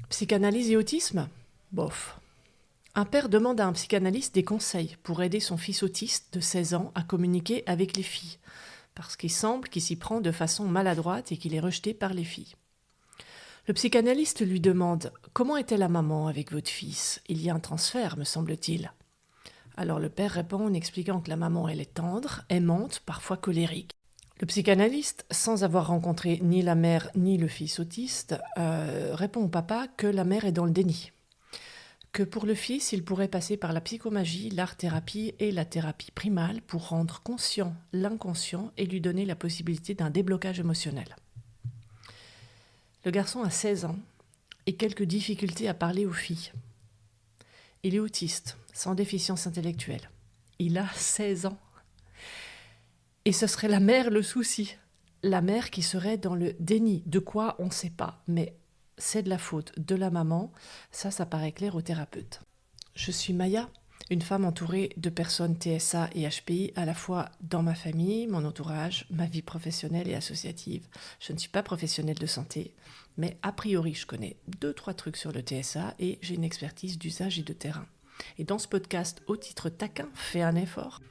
Psychanalyse et autisme? Bof. Un père demande à un psychanalyste des conseils pour aider son fils autiste de 16 ans à communiquer avec les filles, parce qu'il semble qu'il s'y prend de façon maladroite et qu'il est rejeté par les filles. Le psychanalyste lui demande « Comment était la maman avec votre fils? Il y a un transfert, me semble-t-il. » Alors le père répond en expliquant que la maman, elle est tendre, aimante, parfois colérique. Le psychanalyste, sans avoir rencontré ni la mère ni le fils autiste, répond au papa que la mère est dans le déni. Que pour le fils, il pourrait passer par la psychomagie, l'art-thérapie et la thérapie primale pour rendre conscient l'inconscient et lui donner la possibilité d'un déblocage émotionnel. Le garçon a 16 ans et quelques difficultés à parler aux filles. Il est autiste, sans déficience intellectuelle. Il a 16 ans. Et ce serait la mère le souci. La mère qui serait dans le déni. De quoi, on ne sait pas. Mais c'est de la faute de la maman. Ça paraît clair au thérapeute. Je suis Maya, une femme entourée de personnes TSA et HPI, à la fois dans ma famille, mon entourage, ma vie professionnelle et associative. Je ne suis pas professionnelle de santé, mais a priori, je connais 2-3 trucs sur le TSA et j'ai une expertise d'usage et de terrain. Et dans ce podcast, au titre taquin, fais un effort.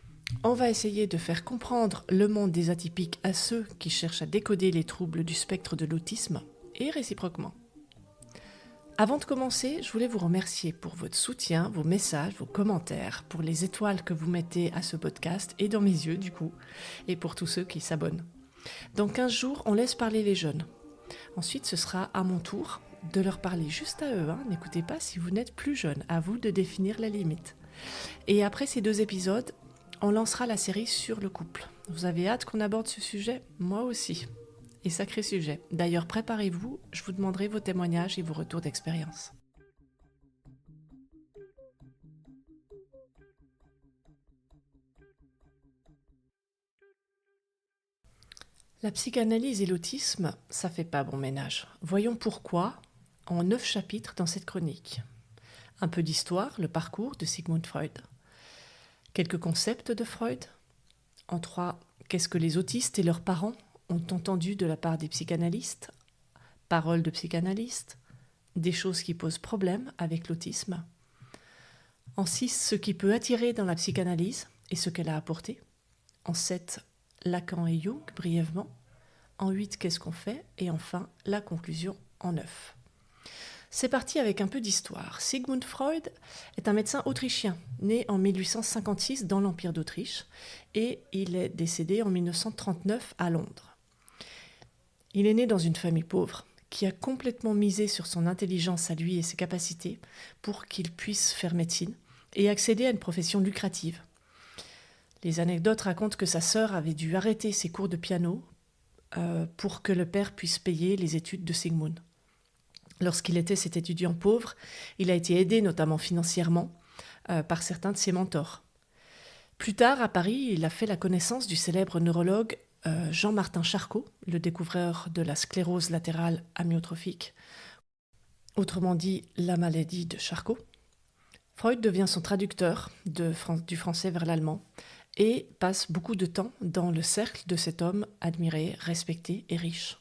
On va essayer de faire comprendre le monde des atypiques à ceux qui cherchent à décoder les troubles du spectre de l'autisme, et réciproquement. Avant de commencer, je voulais vous remercier pour votre soutien, vos messages, vos commentaires, pour les étoiles que vous mettez à ce podcast, et dans mes yeux du coup, et pour tous ceux qui s'abonnent. Dans 15 jours, on laisse parler les jeunes. Ensuite, ce sera à mon tour de leur parler juste à eux. N'écoutez pas si vous n'êtes plus jeune, à vous de définir la limite. Et après ces 2 épisodes, on lancera la série sur le couple. Vous avez hâte qu'on aborde ce sujet? Moi aussi. Et sacré sujet. D'ailleurs, préparez-vous, je vous demanderai vos témoignages et vos retours d'expérience. La psychanalyse et l'autisme, ça fait pas bon ménage. Voyons pourquoi en 9 chapitres dans cette chronique. Un peu d'histoire, le parcours de Sigmund Freud. Quelques concepts de Freud. En 3, qu'est-ce que les autistes et leurs parents ont entendu de la part des psychanalystes, paroles de psychanalystes, des choses qui posent problème avec l'autisme. En 6, ce qui peut attirer dans la psychanalyse et ce qu'elle a apporté. En 7, Lacan et Jung, brièvement. En 8, qu'est-ce qu'on fait? Et enfin, la conclusion en 9. C'est parti avec un peu d'histoire. Sigmund Freud est un médecin autrichien, né en 1856 dans l'Empire d'Autriche, et il est décédé en 1939 à Londres. Il est né dans une famille pauvre, qui a complètement misé sur son intelligence à lui et ses capacités pour qu'il puisse faire médecine et accéder à une profession lucrative. Les anecdotes racontent que sa sœur avait dû arrêter ses cours de piano pour que le père puisse payer les études de Sigmund. Lorsqu'il était cet étudiant pauvre, il a été aidé notamment financièrement par certains de ses mentors. Plus tard, à Paris, il a fait la connaissance du célèbre neurologue Jean-Martin Charcot, le découvreur de la sclérose latérale amyotrophique, autrement dit la maladie de Charcot. Freud devient son traducteur du français vers l'allemand et passe beaucoup de temps dans le cercle de cet homme admiré, respecté et riche.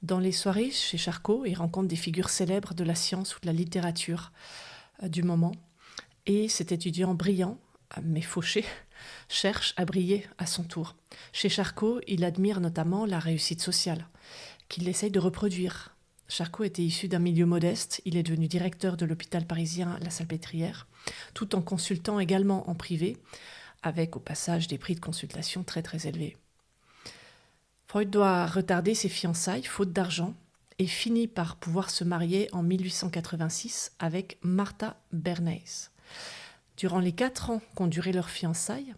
Dans les soirées chez Charcot, il rencontre des figures célèbres de la science ou de la littérature du moment. Et cet étudiant brillant, mais fauché, cherche à briller à son tour. Chez Charcot, il admire notamment la réussite sociale, qu'il essaye de reproduire. Charcot était issu d'un milieu modeste, il est devenu directeur de l'hôpital parisien La Salpêtrière, tout en consultant également en privé, avec au passage des prix de consultation très très élevés. Freud doit retarder ses fiançailles, faute d'argent, et finit par pouvoir se marier en 1886 avec Martha Bernays. Durant les 4 ans qu'ont duré leurs fiançailles,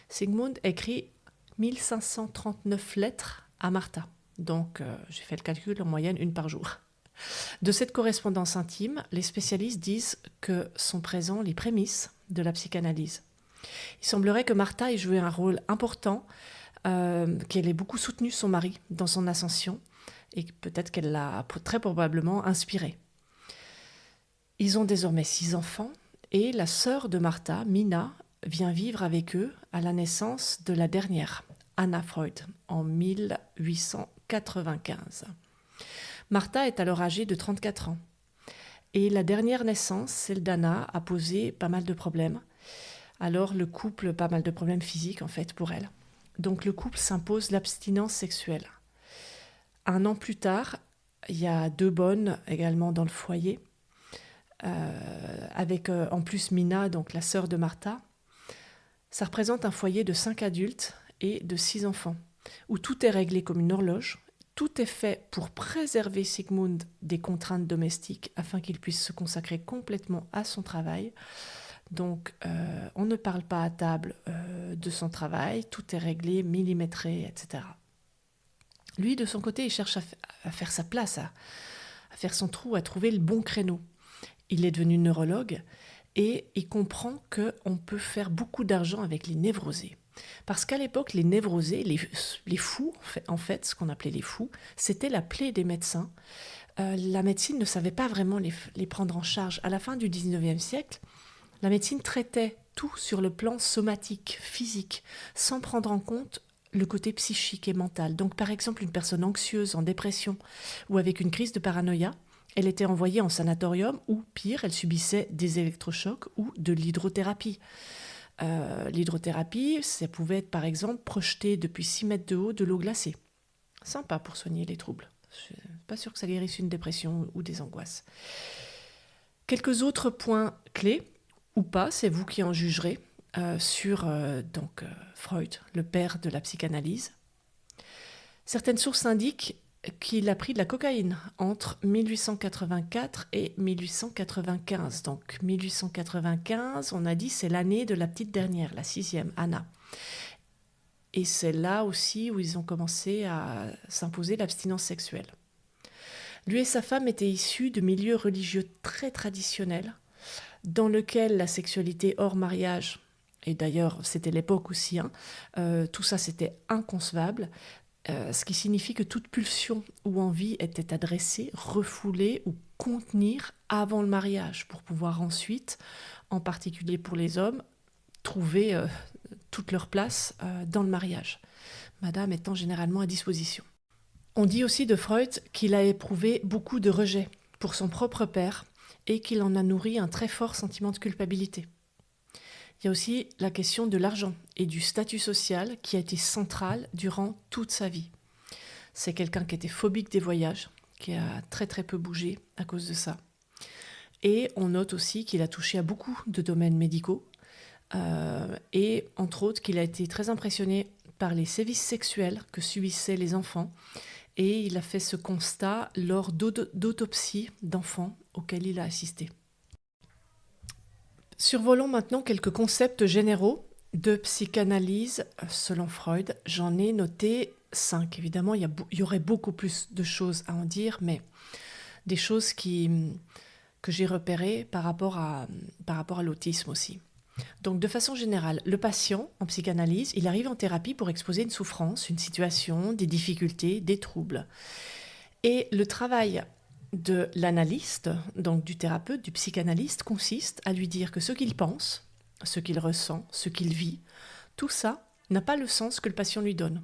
Sigmund écrit 1539 lettres à Martha. Donc, j'ai fait le calcul, en moyenne, 1 par jour. De cette correspondance intime, les spécialistes disent que sont présents les prémices de la psychanalyse. Il semblerait que Martha ait joué un rôle important, qu'elle ait beaucoup soutenu son mari dans son ascension et peut-être qu'elle l'a très probablement inspiré. Ils ont désormais 6 enfants et la sœur de Martha, Mina, vient vivre avec eux à la naissance de la dernière, Anna Freud, en 1895. Martha est alors âgée de 34 ans. Et la dernière naissance, celle d'Anna, a posé pas mal de problèmes. Alors le couple, pas mal de problèmes physiques en fait pour elle. Donc le couple s'impose l'abstinence sexuelle. 1 an plus tard, il y a 2 bonnes également dans le foyer, avec en plus Mina, donc la sœur de Martha. Ça représente un foyer de 5 adultes et de 6 enfants, où tout est réglé comme une horloge. Tout est fait pour préserver Sigmund des contraintes domestiques afin qu'il puisse se consacrer complètement à son travail. Donc, on ne parle pas à table de son travail, tout est réglé, millimétré, etc. Lui, de son côté, il cherche à faire sa place, à faire son trou, à trouver le bon créneau. Il est devenu neurologue et il comprend qu'on peut faire beaucoup d'argent avec les névrosés. Parce qu'à l'époque, les névrosés, les fous, en fait, ce qu'on appelait les fous, c'était la plaie des médecins. La médecine ne savait pas vraiment les prendre en charge. À la fin du 19e siècle, la médecine traitait tout sur le plan somatique, physique, sans prendre en compte le côté psychique et mental. Donc par exemple, une personne anxieuse, en dépression ou avec une crise de paranoïa, elle était envoyée en sanatorium ou pire, elle subissait des électrochocs ou de l'hydrothérapie. L'hydrothérapie, ça pouvait être par exemple projeter depuis 6 mètres de haut de l'eau glacée. Sympa pour soigner les troubles. Je ne suis pas sûre que ça guérisse une dépression ou des angoisses. Quelques autres points clés, ou pas, c'est vous qui en jugerez, sur Freud, le père de la psychanalyse. Certaines sources indiquent qu'il a pris de la cocaïne entre 1884 et 1895. Donc 1895, on a dit, c'est l'année de la petite dernière, la 6e, Anna. Et c'est là aussi où ils ont commencé à s'imposer l'abstinence sexuelle. Lui et sa femme étaient issus de milieux religieux très traditionnels, dans lequel la sexualité hors mariage, et d'ailleurs c'était l'époque aussi, tout ça c'était inconcevable, ce qui signifie que toute pulsion ou envie était adressée, refoulée ou contenir avant le mariage, pour pouvoir ensuite, en particulier pour les hommes, trouver toute leur place dans le mariage, madame étant généralement à disposition. On dit aussi de Freud qu'il a éprouvé beaucoup de rejet pour son propre père et qu'il en a nourri un très fort sentiment de culpabilité. Il y a aussi la question de l'argent et du statut social qui a été central durant toute sa vie. C'est quelqu'un qui était phobique des voyages, qui a très très peu bougé à cause de ça. Et on note aussi qu'il a touché à beaucoup de domaines médicaux et entre autres qu'il a été très impressionné par les sévices sexuels que subissaient les enfants. Et il a fait ce constat lors d'autopsies d'enfants auxquelles il a assisté. Survolons maintenant quelques concepts généraux de psychanalyse selon Freud. J'en ai noté 5. Évidemment, il y aurait beaucoup plus de choses à en dire, mais des choses que j'ai repérées par rapport à l'autisme aussi. Donc, de façon générale, le patient, en psychanalyse, il arrive en thérapie pour exposer une souffrance, une situation, des difficultés, des troubles. Et le travail de l'analyste, donc du thérapeute, du psychanalyste, consiste à lui dire que ce qu'il pense, ce qu'il ressent, ce qu'il vit, tout ça n'a pas le sens que le patient lui donne.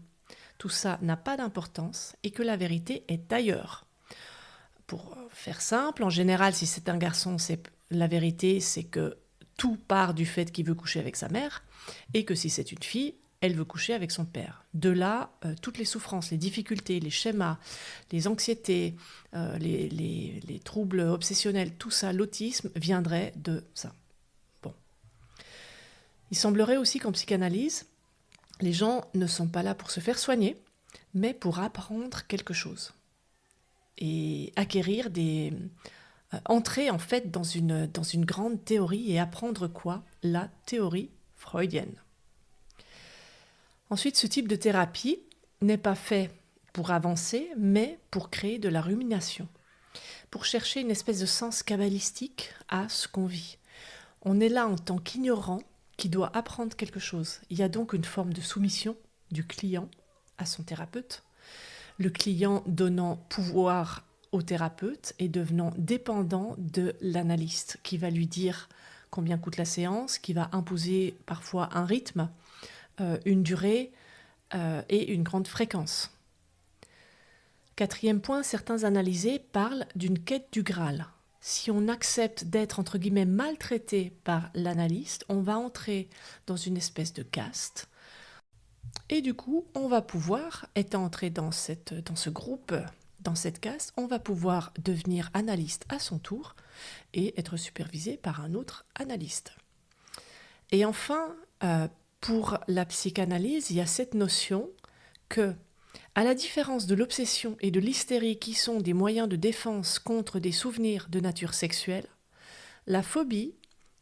Tout ça n'a pas d'importance et que la vérité est ailleurs. Pour faire simple, en général, si c'est un garçon, la vérité, c'est que tout part du fait qu'il veut coucher avec sa mère, et que si c'est une fille, elle veut coucher avec son père. De là, toutes les souffrances, les difficultés, les schémas, les anxiétés, les troubles obsessionnels, tout ça, l'autisme viendrait de ça. Bon. Il semblerait aussi qu'en psychanalyse, les gens ne sont pas là pour se faire soigner, mais pour apprendre quelque chose. Et acquérir entrer en fait dans une grande théorie et apprendre quoi? La théorie freudienne. Ensuite, ce type de thérapie n'est pas fait pour avancer, mais pour créer de la rumination, pour chercher une espèce de sens kabbalistique à ce qu'on vit. On est là en tant qu'ignorant qui doit apprendre quelque chose. Il y a donc une forme de soumission du client à son thérapeute, le client donnant pouvoir au thérapeute et devenant dépendant de l'analyste qui va lui dire combien coûte la séance, qui va imposer parfois un rythme, une durée et une grande fréquence. 4e point, certains analysés parlent d'une quête du Graal. Si on accepte d'être, entre guillemets, maltraité par l'analyste, on va entrer dans une espèce de caste. Et du coup, on va pouvoir, étant entré dans ce groupe, dans cette caste, on va pouvoir devenir analyste à son tour et être supervisé par un autre analyste. Et enfin, pour la psychanalyse, il y a cette notion que, à la différence de l'obsession et de l'hystérie qui sont des moyens de défense contre des souvenirs de nature sexuelle, la phobie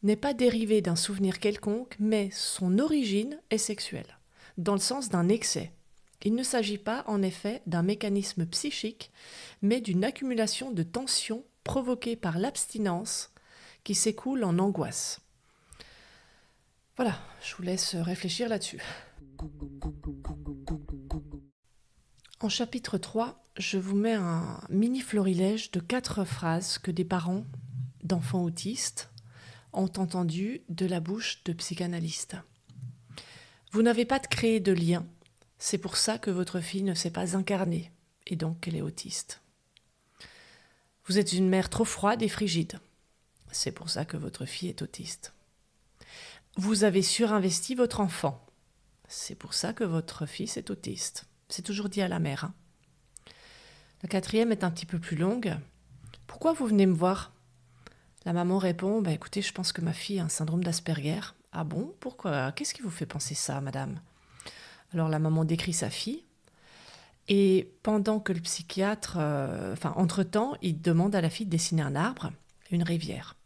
n'est pas dérivée d'un souvenir quelconque, mais son origine est sexuelle, dans le sens d'un excès. Il ne s'agit pas, en effet, d'un mécanisme psychique, mais d'une accumulation de tensions provoquée par l'abstinence qui s'écoule en angoisse. Voilà, je vous laisse réfléchir là-dessus. En chapitre 3, je vous mets un mini florilège de 4 phrases que des parents d'enfants autistes ont entendues de la bouche de psychanalystes. Vous n'avez pas de créer de lien, c'est pour ça que votre fille ne s'est pas incarnée, et donc qu'elle est autiste. Vous êtes une mère trop froide et frigide, c'est pour ça que votre fille est autiste. Vous avez surinvesti votre enfant, c'est pour ça que votre fils est autiste. C'est toujours dit à la mère. Hein. La 4e est un petit peu plus longue. Pourquoi vous venez me voir ? La maman répond, écoutez, je pense que ma fille a un syndrome d'Asperger. Ah bon ? Pourquoi ? Qu'est-ce qui vous fait penser ça, madame ? Alors la maman décrit sa fille. Et pendant que le psychiatre, entre-temps, il demande à la fille de dessiner un arbre, une rivière.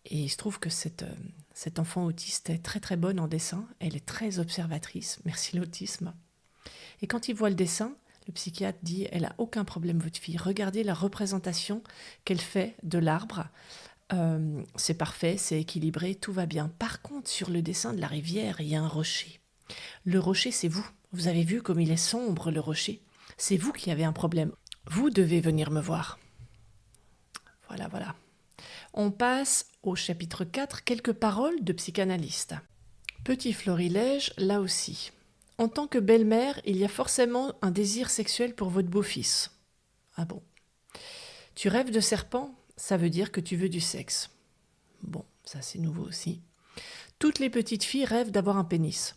Et il se trouve que cette enfant autiste est très très bonne en dessin. Elle est très observatrice, merci l'autisme. Et quand il voit le dessin, le psychiatre dit « Elle n'a aucun problème, votre fille. Regardez la représentation qu'elle fait de l'arbre. C'est parfait, c'est équilibré, tout va bien. Par contre, sur le dessin de la rivière, il y a un rocher. Le rocher, c'est vous. Vous avez vu comme il est sombre, le rocher. C'est vous qui avez un problème. Vous devez venir me voir. » Voilà, voilà. On passe au chapitre 4, quelques paroles de psychanalyste. Petit florilège, là aussi. En tant que belle-mère, il y a forcément un désir sexuel pour votre beau-fils. Ah bon ? Tu rêves de serpent ? Ça veut dire que tu veux du sexe. Bon, ça c'est nouveau aussi. Toutes les petites filles rêvent d'avoir un pénis.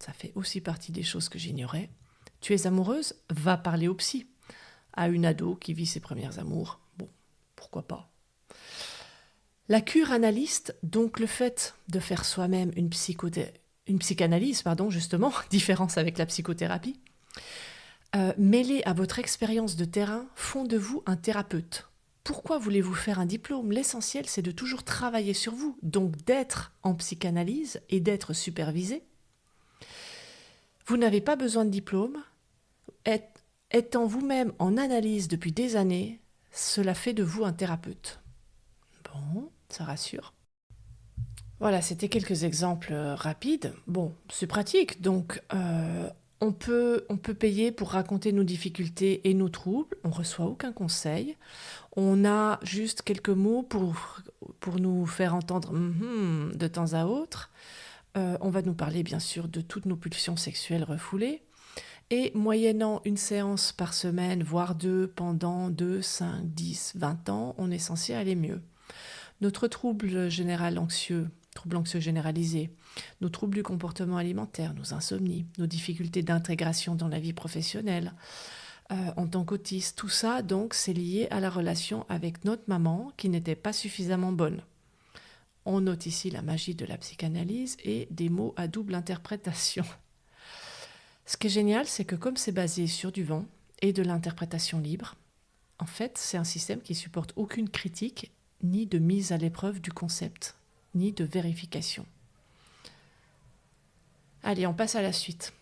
Ça fait aussi partie des choses que j'ignorais. Tu es amoureuse ? Va parler au psy. À une ado qui vit ses premières amours. Bon, pourquoi pas. La cure analyste, donc le fait de faire soi-même une psychanalyse, justement, différence avec la psychothérapie, mêlée à votre expérience de terrain, font de vous un thérapeute. Pourquoi voulez-vous faire un diplôme ? L'essentiel, c'est de toujours travailler sur vous, donc d'être en psychanalyse et d'être supervisé. Vous n'avez pas besoin de diplôme. Étant vous-même en analyse depuis des années, cela fait de vous un thérapeute. Bon, ça rassure. Voilà, c'était quelques exemples rapides. Bon, c'est pratique, donc on peut payer pour raconter nos difficultés et nos troubles. On ne reçoit aucun conseil. On a juste quelques mots pour nous faire entendre de temps à autre. On va nous parler bien sûr de toutes nos pulsions sexuelles refoulées. Et moyennant une séance par semaine, voire 2, pendant 2, 5, 10, 20 ans, on est censé aller mieux. Notre trouble anxieux généralisé, nos troubles du comportement alimentaire, nos insomnies, nos difficultés d'intégration dans la vie professionnelle, en tant qu'autiste, tout ça, donc, c'est lié à la relation avec notre maman qui n'était pas suffisamment bonne. On note ici la magie de la psychanalyse et des mots à double interprétation. Ce qui est génial, c'est que comme c'est basé sur du vent et de l'interprétation libre, en fait, c'est un système qui supporte aucune critique ni de mise à l'épreuve du concept, ni de vérification. Allez, on passe à la suite.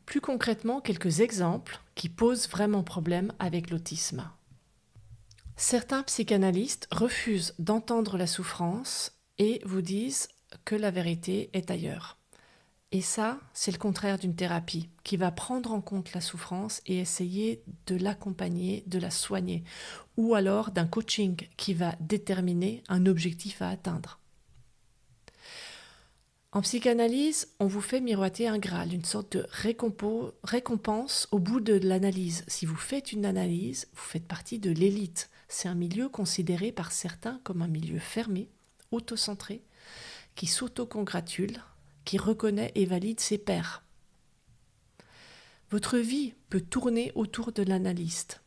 Plus concrètement, quelques exemples qui posent vraiment problème avec l'autisme. Certains psychanalystes refusent d'entendre la souffrance et vous disent que la vérité est ailleurs. Et ça, c'est le contraire d'une thérapie qui va prendre en compte la souffrance et essayer de l'accompagner, de la soigner, ou alors d'un coaching qui va déterminer un objectif à atteindre. En psychanalyse, on vous fait miroiter un Graal, une sorte de récompense au bout de l'analyse. Si vous faites une analyse, vous faites partie de l'élite. C'est un milieu considéré par certains comme un milieu fermé, autocentré, qui s'autocongratule, qui reconnaît et valide ses pairs. Votre vie peut tourner autour de l'analyste.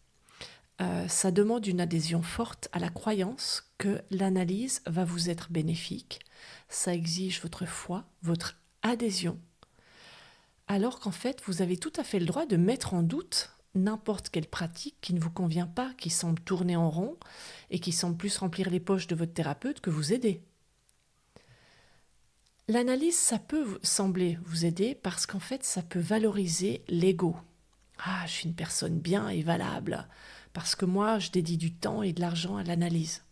Ça demande une adhésion forte à la croyance que l'analyse va vous être bénéfique. Ça exige votre foi, votre adhésion. Alors qu'en fait, vous avez tout à fait le droit de mettre en doute n'importe quelle pratique qui ne vous convient pas, qui semble tourner en rond et qui semble plus remplir les poches de votre thérapeute que vous aider. L'analyse, ça peut sembler vous aider parce qu'en fait, ça peut valoriser l'ego. Ah, je suis une personne bien et valable parce que moi, je dédie du temps et de l'argent à l'analyse.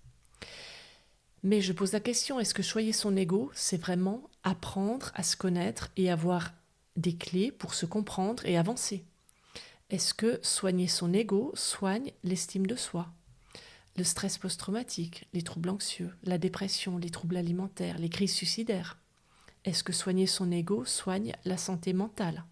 Mais je pose la question, est-ce que choyer son ego, c'est vraiment apprendre à se connaître et avoir des clés pour se comprendre et avancer? Est-ce que soigner son ego soigne l'estime de soi, le stress post-traumatique, les troubles anxieux, la dépression, les troubles alimentaires, les crises suicidaires? Est-ce que soigner son ego soigne la santé mentale?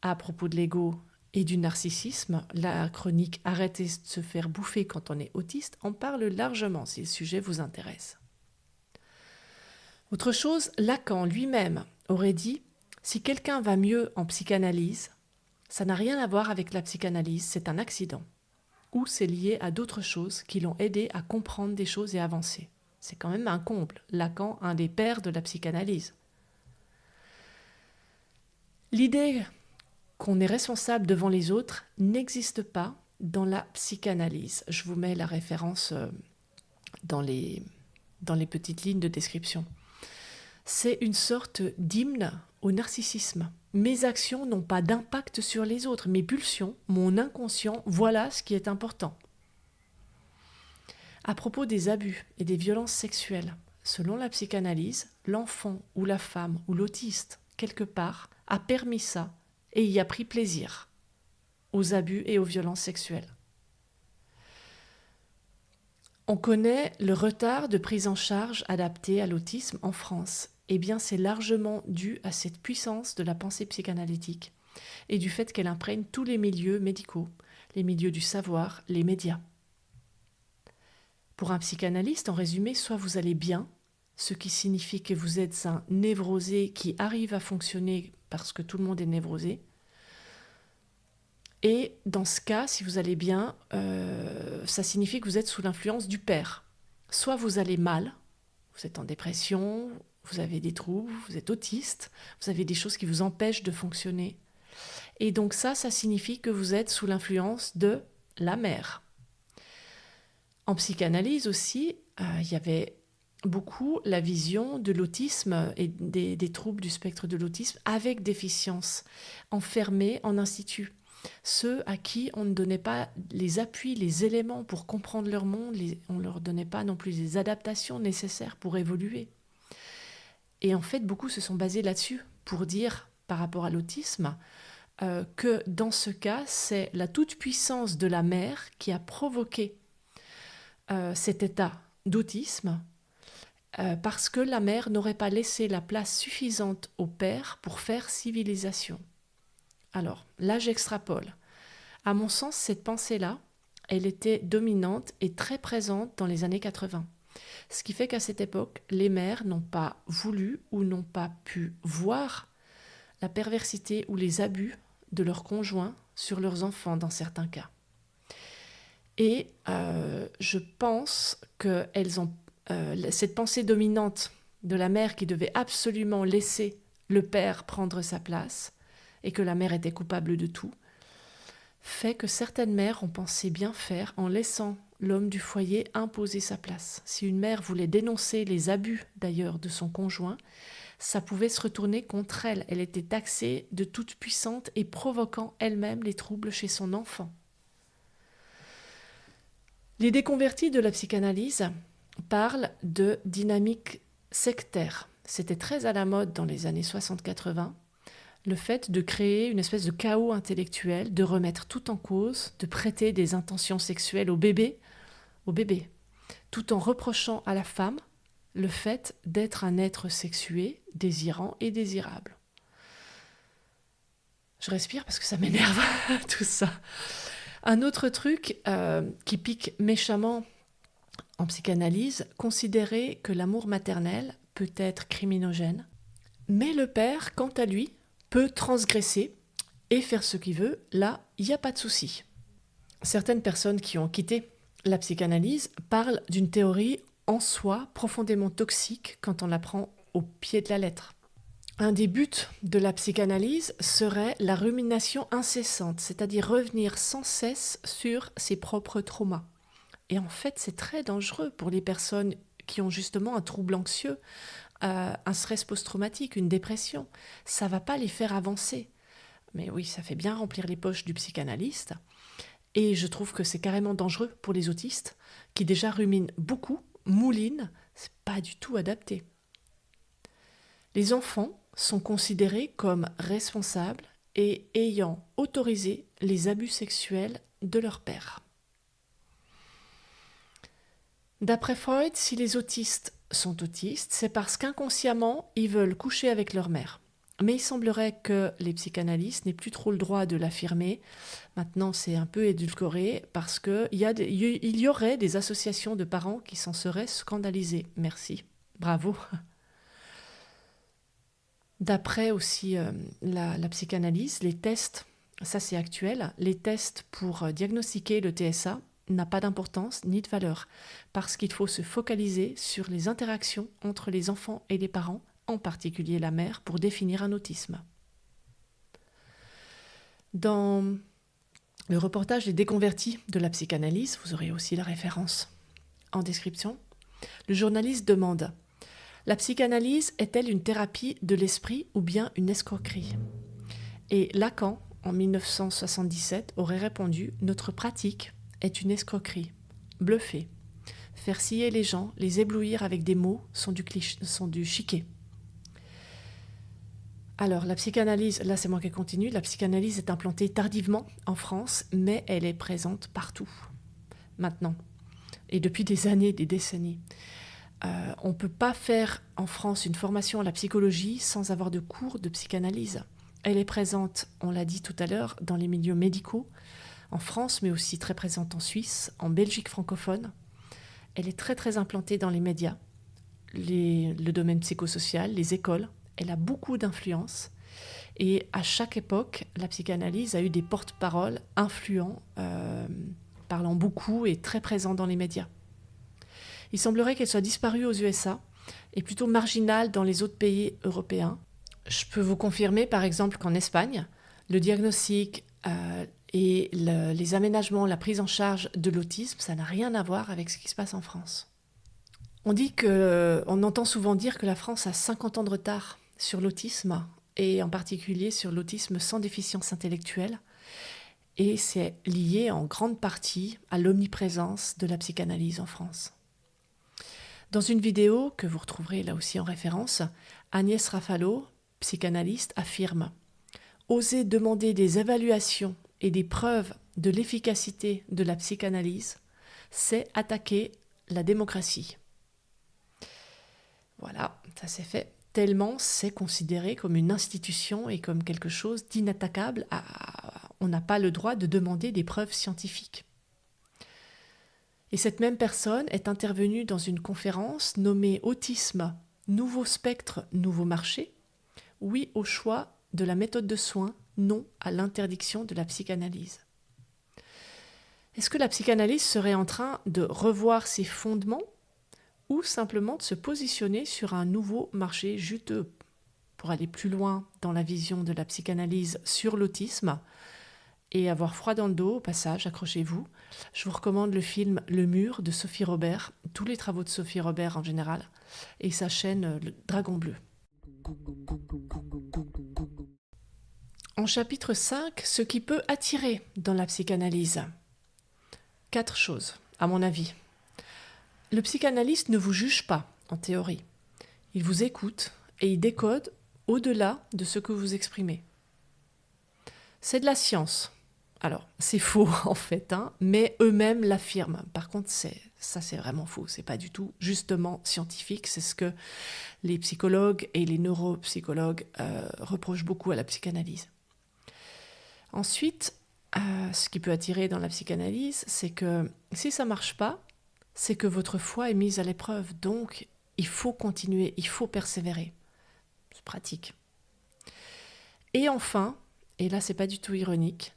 À propos de l'ego et du narcissisme, la chronique Arrêtez de se faire bouffer quand on est autiste en parle largement si le sujet vous intéresse. Autre chose, Lacan lui-même aurait dit « Si quelqu'un va mieux en psychanalyse, ça n'a rien à voir avec la psychanalyse, c'est un accident. » Ou c'est lié à d'autres choses qui l'ont aidé à comprendre des choses et avancer. C'est quand même un comble. Lacan, un des pères de la psychanalyse. L'idée qu'on est responsable devant les autres n'existe pas dans la psychanalyse. Je vous mets la référence dans les petites lignes de description. C'est une sorte d'hymne au narcissisme. Mes actions n'ont pas d'impact sur les autres. Mes pulsions, mon inconscient, voilà ce qui est important. À propos des abus et des violences sexuelles, selon la psychanalyse, l'enfant ou la femme ou l'autiste, quelque part, a permis ça et y a pris plaisir aux abus et aux violences sexuelles. On connaît le retard de prise en charge adapté à l'autisme en France. Eh bien, c'est largement dû à cette puissance de la pensée psychanalytique et du fait qu'elle imprègne tous les milieux médicaux, les milieux du savoir, les médias. Pour un psychanalyste, en résumé, soit vous allez bien, ce qui signifie que vous êtes un névrosé qui arrive à fonctionner parce que tout le monde est névrosé. Et dans ce cas, si vous allez bien, ça signifie que vous êtes sous l'influence du père. Soit vous allez mal, vous êtes en dépression, vous avez des troubles, vous êtes autiste, vous avez des choses qui vous empêchent de fonctionner. Et donc ça signifie que vous êtes sous l'influence de la mère. En psychanalyse aussi, il y avait beaucoup la vision de l'autisme et des troubles du spectre de l'autisme avec déficience, enfermés en institut. Ceux à qui on ne donnait pas les appuis, les éléments pour comprendre leur monde, on ne leur donnait pas non plus les adaptations nécessaires pour évoluer. Et en fait, beaucoup se sont basés là-dessus pour dire, par rapport à l'autisme, que dans ce cas, c'est la toute-puissance de la mère qui a provoqué cet état d'autisme parce que la mère n'aurait pas laissé la place suffisante au père pour faire civilisation. Alors, là j'extrapole. À mon sens, cette pensée-là, elle était dominante et très présente dans les années 80. Ce qui fait qu'à cette époque, les mères n'ont pas voulu ou n'ont pas pu voir la perversité ou les abus de leurs conjoints sur leurs enfants dans certains cas. Et je pense qu'elles ont cette pensée dominante de la mère qui devait absolument laisser le père prendre sa place et que la mère était coupable de tout, fait que certaines mères ont pensé bien faire en laissant l'homme du foyer imposer sa place. Si une mère voulait dénoncer les abus d'ailleurs de son conjoint, ça pouvait se retourner contre elle. Elle était taxée de toute puissante et provoquant elle-même les troubles chez son enfant. Les déconvertis de la psychanalyse parlent de dynamique sectaire. C'était très à la mode dans les années 60-80, le fait de créer une espèce de chaos intellectuel, de remettre tout en cause, de prêter des intentions sexuelles au bébé, tout en reprochant à la femme le fait d'être un être sexué, désirant et désirable. Je respire parce que ça m'énerve, tout ça. Un autre truc qui pique méchamment en psychanalyse, considérer que l'amour maternel peut être criminogène, mais le père, quant à lui, peut transgresser et faire ce qu'il veut. Là, il n'y a pas de souci. Certaines personnes qui ont quitté la psychanalyse parlent d'une théorie en soi profondément toxique quand on la prend au pied de la lettre. Un des buts de la psychanalyse serait la rumination incessante, c'est-à-dire revenir sans cesse sur ses propres traumas. Et en fait, c'est très dangereux pour les personnes qui ont justement un trouble anxieux, un stress post-traumatique, une dépression. Ça ne va pas les faire avancer. Mais oui, ça fait bien remplir les poches du psychanalyste. Et je trouve que c'est carrément dangereux pour les autistes qui déjà ruminent beaucoup, moulinent, c'est pas du tout adapté. Les enfants sont considérés comme responsables et ayant autorisé les abus sexuels de leur père. D'après Freud, si les autistes sont autistes, c'est parce qu'inconsciemment, ils veulent coucher avec leur mère. Mais il semblerait que les psychanalystes n'aient plus trop le droit de l'affirmer. Maintenant, c'est un peu édulcoré parce qu'il y aurait des associations de parents qui s'en seraient scandalisés. Merci. Bravo. D'après aussi la psychanalyse, les tests, ça c'est actuel, les tests pour diagnostiquer le TSA n'a pas d'importance ni de valeur parce qu'il faut se focaliser sur les interactions entre les enfants et les parents, en particulier la mère, pour définir un autisme. Dans le reportage Les déconvertis de la psychanalyse, vous aurez aussi la référence en description, le journaliste demande « La psychanalyse est-elle une thérapie de l'esprit ou bien une escroquerie ?» Et Lacan, en 1977, aurait répondu « Notre pratique est une escroquerie, bluffer, faire scier les gens, les éblouir avec des mots sont du chiquet. » Alors, la psychanalyse, là c'est moi qui continue, la psychanalyse est implantée tardivement en France, mais elle est présente partout, maintenant, et depuis des années, des décennies. On ne peut pas faire en France une formation à la psychologie sans avoir de cours de psychanalyse. Elle est présente, on l'a dit tout à l'heure, dans les milieux médicaux, en France, mais aussi très présente en Suisse, en Belgique francophone. Elle est très très implantée dans les médias, le domaine psychosocial, les écoles. Elle a beaucoup d'influence. Et à chaque époque, la psychanalyse a eu des porte-paroles influents, parlant beaucoup et très présents dans les médias. Il semblerait qu'elle soit disparue aux USA et plutôt marginale dans les autres pays européens. Je peux vous confirmer par exemple qu'en Espagne, le diagnostic et les aménagements, la prise en charge de l'autisme, ça n'a rien à voir avec ce qui se passe en France. On entend souvent dire que la France a 50 ans de retard sur l'autisme, et en particulier sur l'autisme sans déficience intellectuelle, et c'est lié en grande partie à l'omniprésence de la psychanalyse en France. Dans une vidéo que vous retrouverez là aussi en référence, Agnès Raffalo, psychanalyste, affirme « Oser demander des évaluations et des preuves de l'efficacité de la psychanalyse, c'est attaquer la démocratie. » Voilà, ça c'est fait. Tellement c'est considéré comme une institution et comme quelque chose d'inattaquable. On n'a pas le droit de demander des preuves scientifiques. Et cette même personne est intervenue dans une conférence nommée « Autisme, nouveau spectre, nouveau marché ». Oui au choix de la méthode de soins, non à l'interdiction de la psychanalyse. Est-ce que la psychanalyse serait en train de revoir ses fondements ou simplement de se positionner sur un nouveau marché juteux pour aller plus loin dans la vision de la psychanalyse sur l'autisme et avoir froid dans le dos au passage, accrochez-vous. Je vous recommande le film Le Mur de Sophie Robert, tous les travaux de Sophie Robert en général, et sa chaîne Le Dragon Bleu. En chapitre 5, ce qui peut attirer dans la psychanalyse. 4 choses, à mon avis. Le psychanalyste ne vous juge pas, en théorie. Il vous écoute et il décode au-delà de ce que vous exprimez. C'est de la science. Alors, c'est faux en fait, mais eux-mêmes l'affirment. Par contre, ça c'est vraiment faux. C'est pas du tout justement scientifique. C'est ce que les psychologues et les neuropsychologues reprochent beaucoup à la psychanalyse. Ensuite, ce qui peut attirer dans la psychanalyse, c'est que si ça ne marche pas, c'est que votre foi est mise à l'épreuve. Donc, il faut continuer, il faut persévérer. C'est pratique. Et enfin, et là, c'est pas du tout ironique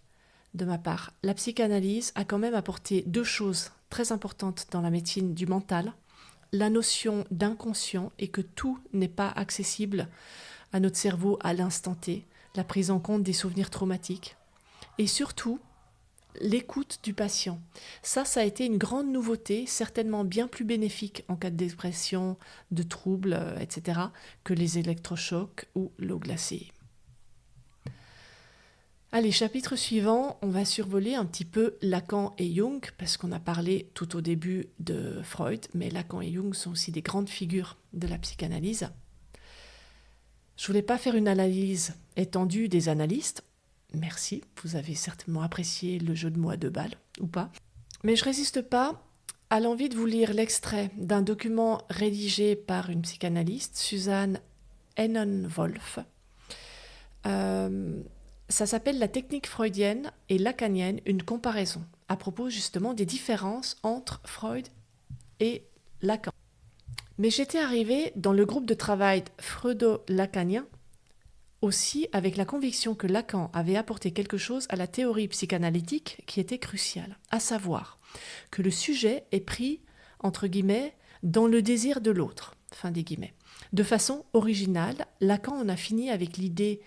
de ma part, la psychanalyse a quand même apporté 2 choses très importantes dans la médecine du mental. La notion d'inconscient et que tout n'est pas accessible à notre cerveau à l'instant T, la prise en compte des souvenirs traumatiques. Et surtout, l'écoute du patient. Ça a été une grande nouveauté, certainement bien plus bénéfique en cas de dépression, de troubles, etc., que les électrochocs ou l'eau glacée. Allez, chapitre suivant, on va survoler un petit peu Lacan et Jung, parce qu'on a parlé tout au début de Freud, mais Lacan et Jung sont aussi des grandes figures de la psychanalyse. Je voulais pas faire une analyse étendue des analystes. Merci, vous avez certainement apprécié le jeu de mots à 2 balles, ou pas. Mais je résiste pas à l'envie de vous lire l'extrait d'un document rédigé par une psychanalyste, Suzanne Hennenwolf. Ça s'appelle La technique freudienne et lacanienne, une comparaison, à propos justement des différences entre Freud et Lacan. Mais j'étais arrivée dans le groupe de travail freudo-lacanien aussi avec la conviction que Lacan avait apporté quelque chose à la théorie psychanalytique qui était cruciale, à savoir que le sujet est pris, entre guillemets, dans le désir de l'autre, fin des guillemets. De façon originale, Lacan en a fini avec l'idée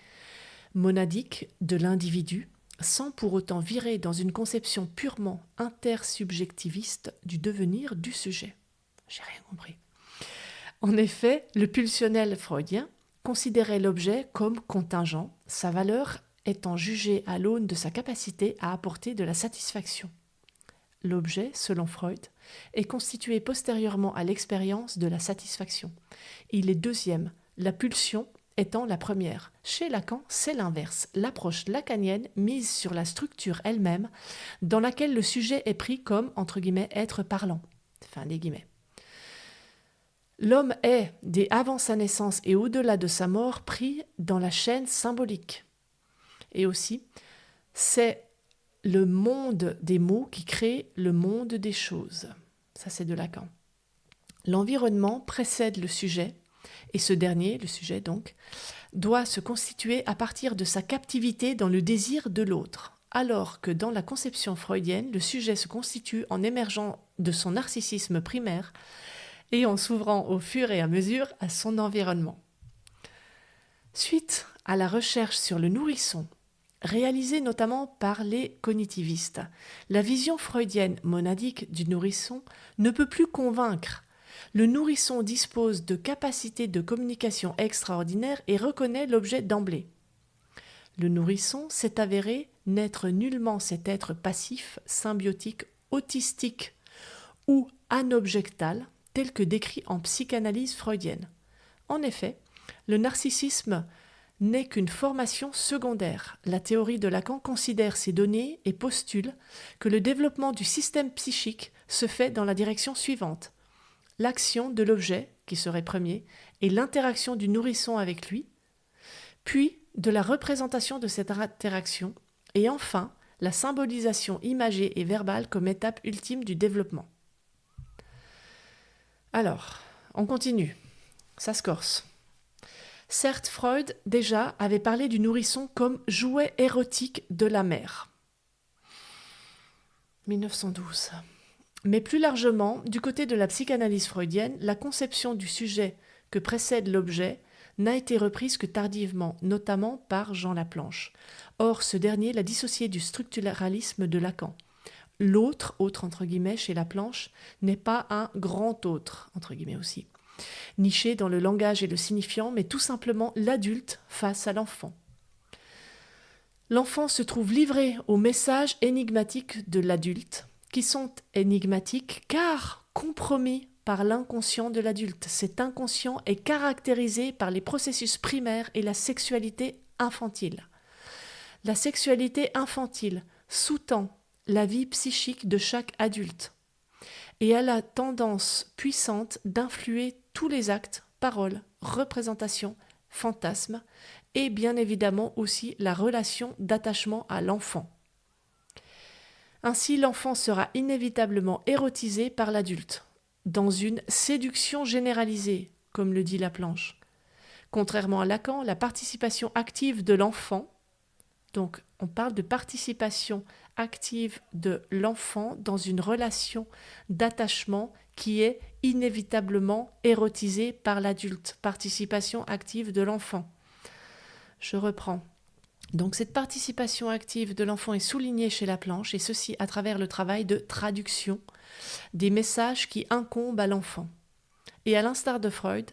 monadique de l'individu, sans pour autant virer dans une conception purement intersubjectiviste du devenir du sujet. J'ai rien compris. En effet, le pulsionnel freudien considérait l'objet comme contingent, sa valeur étant jugée à l'aune de sa capacité à apporter de la satisfaction. L'objet, selon Freud, est constitué postérieurement à l'expérience de la satisfaction. Il est deuxième, la pulsion étant la première. Chez Lacan, c'est l'inverse, l'approche lacanienne mise sur la structure elle-même, dans laquelle le sujet est pris comme, entre guillemets, être parlant. Fin des guillemets. L'homme est, dès avant sa naissance et au-delà de sa mort, pris dans la chaîne symbolique. Et aussi, c'est le monde des mots qui crée le monde des choses. Ça, c'est de Lacan. L'environnement précède le sujet, et ce dernier, le sujet donc, doit se constituer à partir de sa captivité dans le désir de l'autre, alors que dans la conception freudienne, le sujet se constitue en émergeant de son narcissisme primaire et en s'ouvrant au fur et à mesure à son environnement. Suite à la recherche sur le nourrisson, réalisée notamment par les cognitivistes, la vision freudienne monadique du nourrisson ne peut plus convaincre. Le nourrisson dispose de capacités de communication extraordinaires et reconnaît l'objet d'emblée. Le nourrisson s'est avéré n'être nullement cet être passif, symbiotique, autistique ou anobjectal, tel que décrit en psychanalyse freudienne. En effet, le narcissisme n'est qu'une formation secondaire. La théorie de Lacan considère ces données et postule que le développement du système psychique se fait dans la direction suivante. L'action de l'objet, qui serait premier, et l'interaction du nourrisson avec lui, puis de la représentation de cette interaction, et enfin la symbolisation imagée et verbale comme étape ultime du développement. Alors, on continue. Ça se corse. Certes, Freud, déjà, avait parlé du nourrisson comme jouet érotique de la mère. 1912. Mais plus largement, du côté de la psychanalyse freudienne, la conception du sujet que précède l'objet n'a été reprise que tardivement, notamment par Jean Laplanche. Or, ce dernier l'a dissocié du structuralisme de Lacan. L'autre, autre entre guillemets, chez Laplanche, n'est pas un grand autre, entre guillemets aussi, niché dans le langage et le signifiant, mais tout simplement l'adulte face à l'enfant. L'enfant se trouve livré aux messages énigmatiques de l'adulte, qui sont énigmatiques car compromis par l'inconscient de l'adulte. Cet inconscient est caractérisé par les processus primaires et la sexualité infantile. La sexualité infantile sous-tend la vie psychique de chaque adulte et elle a tendance puissante d'influer tous les actes, paroles, représentations, fantasmes et bien évidemment aussi la relation d'attachement à l'enfant. Ainsi, l'enfant sera inévitablement érotisé par l'adulte, dans une séduction généralisée, comme le dit Laplanche. Contrairement à Lacan, la participation active de l'enfant, donc on parle de participation active de l'enfant dans une relation d'attachement qui est inévitablement érotisée par l'adulte. Participation active de l'enfant. Je reprends. Donc cette participation active de l'enfant est soulignée chez Laplanche, et ceci à travers le travail de traduction des messages qui incombent à l'enfant. Et à l'instar de Freud,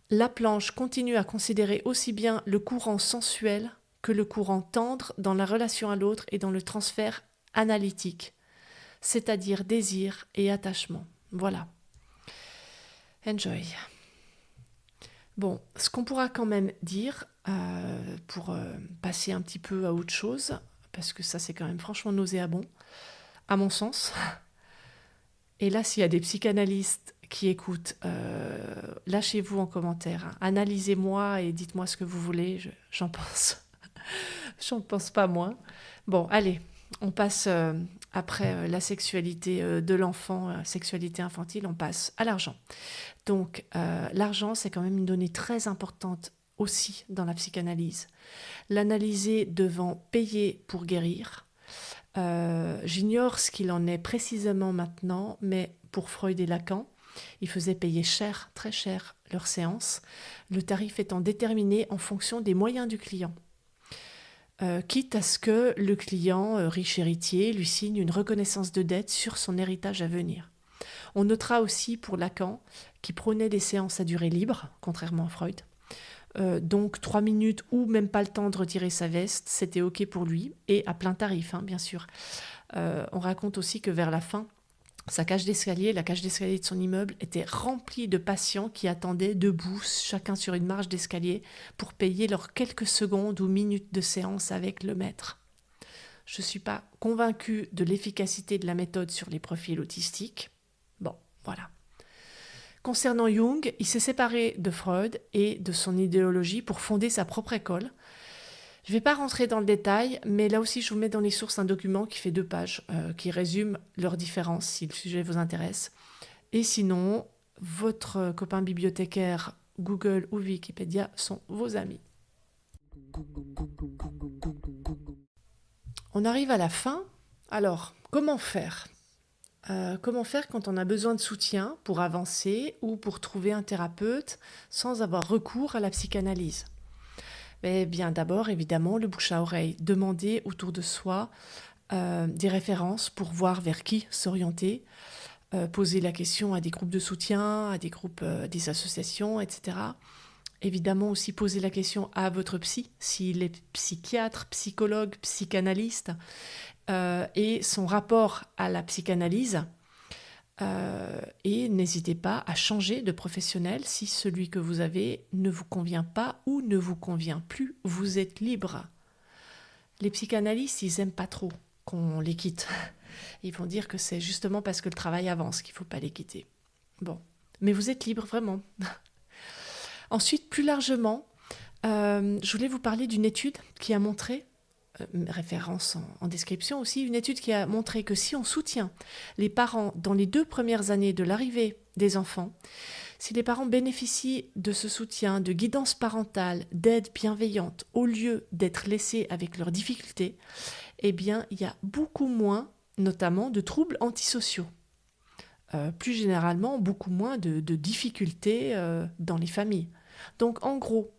Laplanche continue à considérer aussi bien le courant sensuel que le courant tendre dans la relation à l'autre et dans le transfert analytique, c'est-à-dire désir et attachement. Voilà. Enjoy. Bon, ce qu'on pourra quand même dire, pour passer un petit peu à autre chose, parce que ça c'est quand même franchement nauséabond, à mon sens. Et là, s'il y a des psychanalystes qui écoutent, lâchez-vous en commentaire, hein. Analysez-moi et dites-moi ce que vous voulez, j'en pense. J'en pense pas moins. Bon, allez, on passe, après la sexualité de l'enfant, sexualité infantile, on passe à l'argent. Donc, l'argent, c'est quand même une donnée très importante aussi dans la psychanalyse. L'analyser devant payer pour guérir. J'ignore ce qu'il en est précisément maintenant, mais pour Freud et Lacan, ils faisaient payer cher, très cher, leurs séances, le tarif étant déterminé en fonction des moyens du client. Quitte à ce que le client, riche héritier, lui signe une reconnaissance de dette sur son héritage à venir. On notera aussi pour Lacan, qui prônait des séances à durée libre, contrairement à Freud. Donc 3 minutes ou même pas le temps de retirer sa veste, c'était ok pour lui, et à plein tarif, hein, bien sûr. On raconte aussi que vers la fin, sa cage d'escalier, la cage d'escalier de son immeuble, était remplie de patients qui attendaient debout, chacun sur une marche d'escalier, pour payer leurs quelques secondes ou minutes de séance avec le maître. Je ne suis pas convaincue de l'efficacité de la méthode sur les profils autistiques. Bon, voilà. Concernant Jung, il s'est séparé de Freud et de son idéologie pour fonder sa propre école. Je ne vais pas rentrer dans le détail, mais là aussi je vous mets dans les sources un document qui fait 2 pages, qui résume leurs différences si le sujet vous intéresse. Et sinon, votre copain bibliothécaire, Google ou Wikipédia sont vos amis. On arrive à la fin. Alors, comment faire ? Comment faire quand on a besoin de soutien pour avancer ou pour trouver un thérapeute sans avoir recours à la psychanalyse ? Eh bien, d'abord, évidemment, le bouche à oreille. Demander autour de soi des références pour voir vers qui s'orienter. Poser la question à des groupes de soutien, à des groupes, des associations, etc. Évidemment aussi poser la question à votre psy, s'il est psychiatre, psychologue, psychanalyste, et son rapport à la psychanalyse. Et n'hésitez pas à changer de professionnel si celui que vous avez ne vous convient pas ou ne vous convient plus. Vous êtes libre. Les psychanalystes, ils n'aiment pas trop qu'on les quitte. Ils vont dire que c'est justement parce que le travail avance qu'il ne faut pas les quitter. Bon, mais vous êtes libre vraiment. Ensuite, plus largement, je voulais vous parler d'une étude qui a montré, référence en description aussi, une étude qui a montré que si on soutient les parents dans les 2 premières années de l'arrivée des enfants, si les parents bénéficient de ce soutien, de guidance parentale, d'aide bienveillante, au lieu d'être laissés avec leurs difficultés, eh bien, il y a beaucoup moins, notamment, de troubles antisociaux. Plus généralement, beaucoup moins de difficultés dans les familles. Donc, en gros,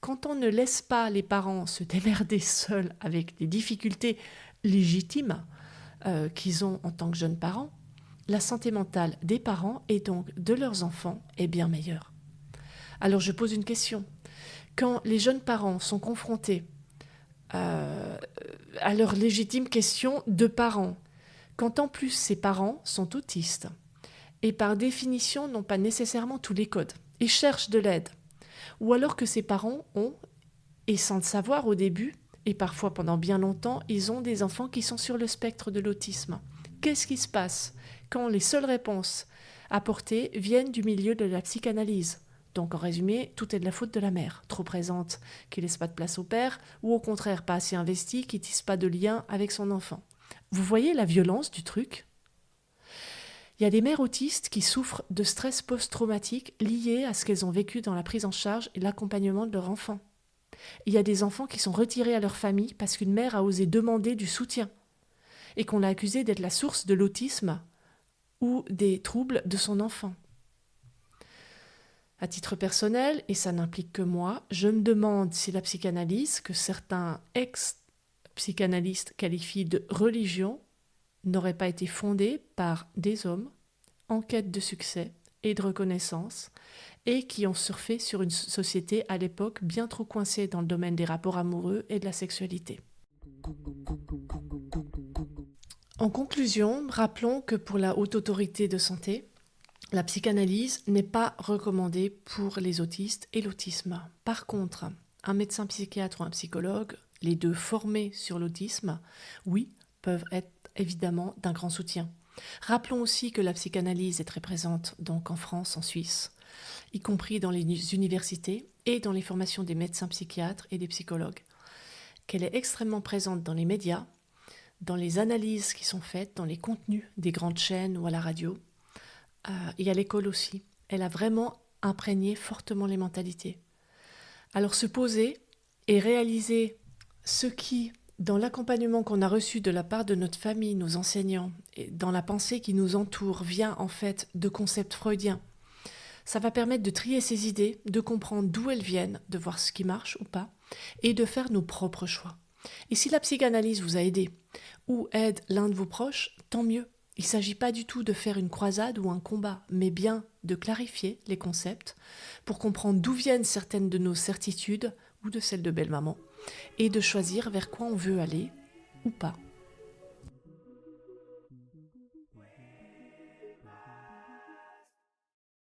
quand on ne laisse pas les parents se démerder seuls avec les difficultés légitimes qu'ils ont en tant que jeunes parents, la santé mentale des parents et donc de leurs enfants est bien meilleure. Alors je pose une question. Quand les jeunes parents sont confrontés à leurs légitimes questions de parents, quand en plus ces parents sont autistes et par définition n'ont pas nécessairement tous les codes et cherchent de l'aide, ou alors que ces parents ont, et sans le savoir au début, et parfois pendant bien longtemps, ils ont des enfants qui sont sur le spectre de l'autisme. Qu'est-ce qui se passe quand les seules réponses apportées viennent du milieu de la psychanalyse ? Donc en résumé, tout est de la faute de la mère, trop présente, qui laisse pas de place au père, ou au contraire pas assez investie, qui tisse pas de lien avec son enfant. Vous voyez la violence du truc ? Il y a des mères autistes qui souffrent de stress post-traumatique lié à ce qu'elles ont vécu dans la prise en charge et l'accompagnement de leur enfant. Il y a des enfants qui sont retirés à leur famille parce qu'une mère a osé demander du soutien et qu'on l'a accusée d'être la source de l'autisme ou des troubles de son enfant. À titre personnel, et ça n'implique que moi, je me demande si la psychanalyse, que certains ex-psychanalystes qualifient de religion, n'aurait pas été fondée par des hommes en quête de succès et de reconnaissance et qui ont surfé sur une société à l'époque bien trop coincée dans le domaine des rapports amoureux et de la sexualité. En conclusion, rappelons que pour la Haute Autorité de Santé, la psychanalyse n'est pas recommandée pour les autistes et l'autisme. Par contre, un médecin psychiatre ou un psychologue, les deux formés sur l'autisme, oui, peuvent être évidemment d'un grand soutien. Rappelons aussi que la psychanalyse est très présente donc en France, en Suisse, y compris dans les universités et dans les formations des médecins psychiatres et des psychologues, qu'elle est extrêmement présente dans les médias, dans les analyses qui sont faites, dans les contenus des grandes chaînes ou à la radio, et à l'école aussi. Elle a vraiment imprégné fortement les mentalités. Alors se poser et réaliser ce qui, dans l'accompagnement qu'on a reçu de la part de notre famille, nos enseignants, et dans la pensée qui nous entoure, vient en fait de concepts freudiens. Ça va permettre de trier ces idées, de comprendre d'où elles viennent, de voir ce qui marche ou pas, et de faire nos propres choix. Et si la psychanalyse vous a aidé, ou aide l'un de vos proches, tant mieux. Il ne s'agit pas du tout de faire une croisade ou un combat, mais bien de clarifier les concepts pour comprendre d'où viennent certaines de nos certitudes ou de celles de belle-maman, et de choisir vers quoi on veut aller ou pas.